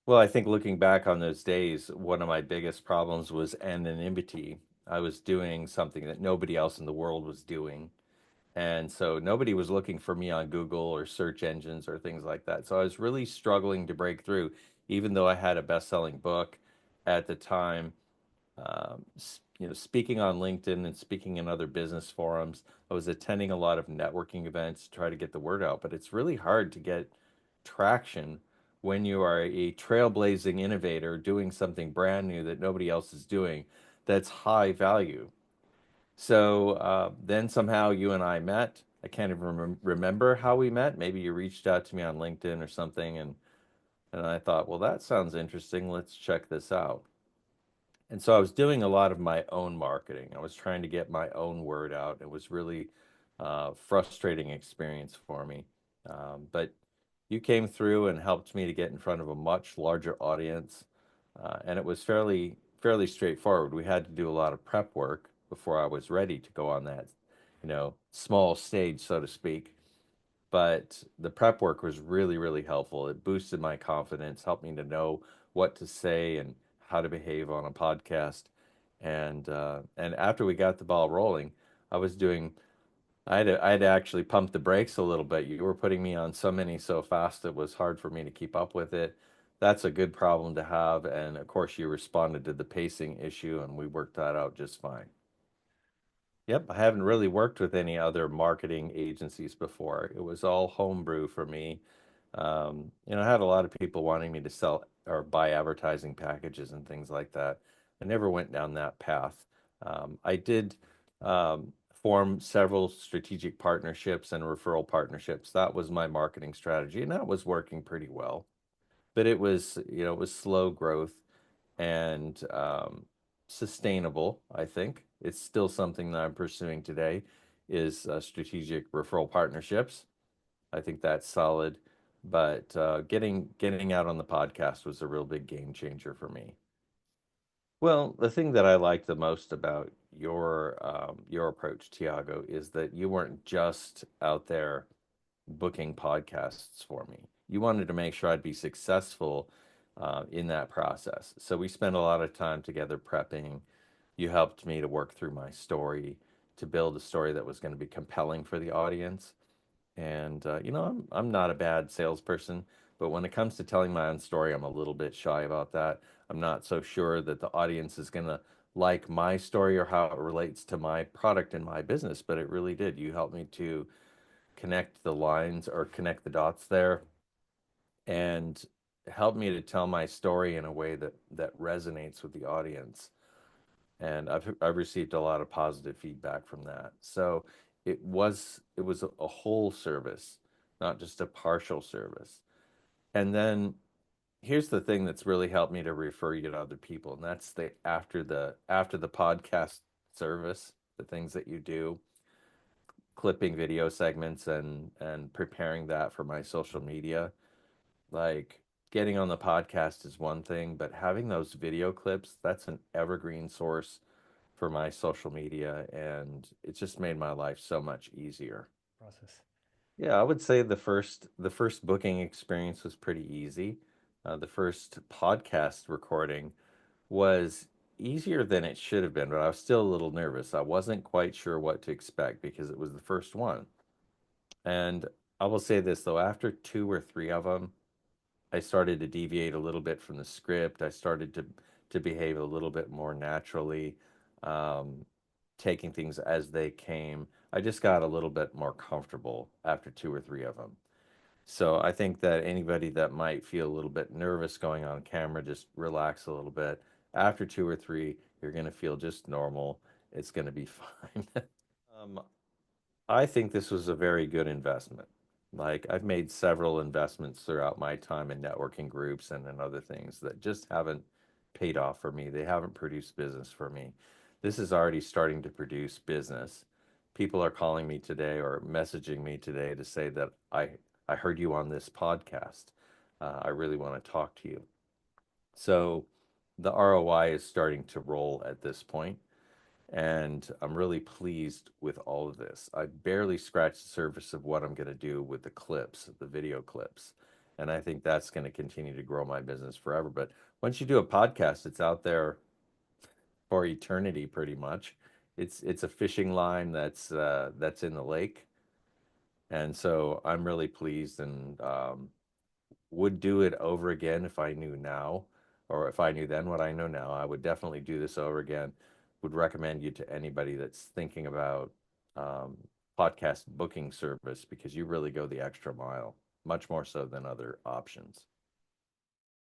Well, I think looking back on those days, one of my biggest problems was anonymity. I was doing something that nobody else in the world was doing. And so nobody was looking for me on Google or search engines or things like that. So I was really struggling to break through, even though I had a best-selling book at the time. Speaking on LinkedIn and speaking in other business forums. I was attending a lot of networking events to try to get the word out, but it's really hard to get traction when you are a trailblazing innovator doing something brand new that nobody else is doing that's high value. So then somehow you and I met. I can't even remember how we met. Maybe you reached out to me on LinkedIn or something, and I thought, well, that sounds interesting. Let's check this out. And so I was doing a lot of my own marketing. I was trying to get my own word out. It was really frustrating experience for me. But you came through and helped me to get in front of a much larger audience, and it was fairly straightforward. We had to do a lot of prep work before I was ready to go on that, small stage, so to speak. But the prep work was really helpful. It boosted my confidence, helped me to know what to say and how to behave on a podcast. And after we got the ball rolling, I was doing I had to actually pump the brakes a little bit. You were putting me on so many so fast it was hard for me to keep up with it. That's a good problem to have. And of course, you responded to the pacing issue, and we worked that out just fine. Yep, I haven't really worked with any other marketing agencies before. It was all homebrew for me. I had a lot of people wanting me to sell or buy advertising packages and things like that. I never went down that path. I did form several strategic partnerships and referral partnerships. That was my marketing strategy, and that was working pretty well. But it was slow growth and sustainable, I think. It's still something that I'm pursuing today is strategic referral partnerships. I think that's solid, but getting out on the podcast was a real big game changer for me. Well, the thing that I like the most about your approach, Tiago, is that you weren't just out there booking podcasts for me. You wanted to make sure I'd be successful in that process. So we spent a lot of time together prepping. You helped me to work through my story, to build a story that was going to be compelling for the audience. And I'm not a bad salesperson, but when it comes to telling my own story, I'm a little bit shy about that. I'm not so sure that the audience is going to like my story or how it relates to my product and my business, but it really did. You helped me to connect the lines or connect the dots there and help me to tell my story in a way that resonates with the audience. And I've received a lot of positive feedback from that. So it was a whole service, not just a partial service. And then here's the thing that's really helped me to refer you to other people, and that's the after the podcast service, the things that you do, clipping video segments and preparing that for my social media. Like getting on the podcast is one thing, but having those video clips, that's an evergreen source for my social media, and it just made my life so much easier. Process. Yeah, I would say the first booking experience was pretty easy. The first podcast recording was easier than it should have been, but I was still a little nervous. I wasn't quite sure what to expect because it was the first one. And I will say this though, after two or three of them, I started to deviate a little bit from the script. I started to behave a little bit more naturally, um, taking things as they came. I just got a little bit more comfortable after two or three of them. So I think that anybody that might feel a little bit nervous going on camera, just relax a little bit. After two or three, you're going to feel just normal. It's going to be fine. um, I think this was a very good investment. Like I've made several investments throughout my time in networking groups and in other things that just haven't paid off for me. They haven't produced business for me. This is already starting to produce business. People are calling me today or messaging me today to say that I heard you on this podcast. I really want to talk to you. So the ROI is starting to roll at this point, and I'm really pleased with all of this. I barely scratched the surface of what I'm going to do with the clips, the video clips. And I think that's going to continue to grow my business forever. But once you do a podcast, it's out there for eternity, pretty much. It's a fishing line that's in the lake, and so I'm really pleased and would do it over again if I knew now, or if I knew then what I know now. I would definitely do this over again. Would recommend you to anybody that's thinking about um, podcast booking service because you really go the extra mile, much more so than other options.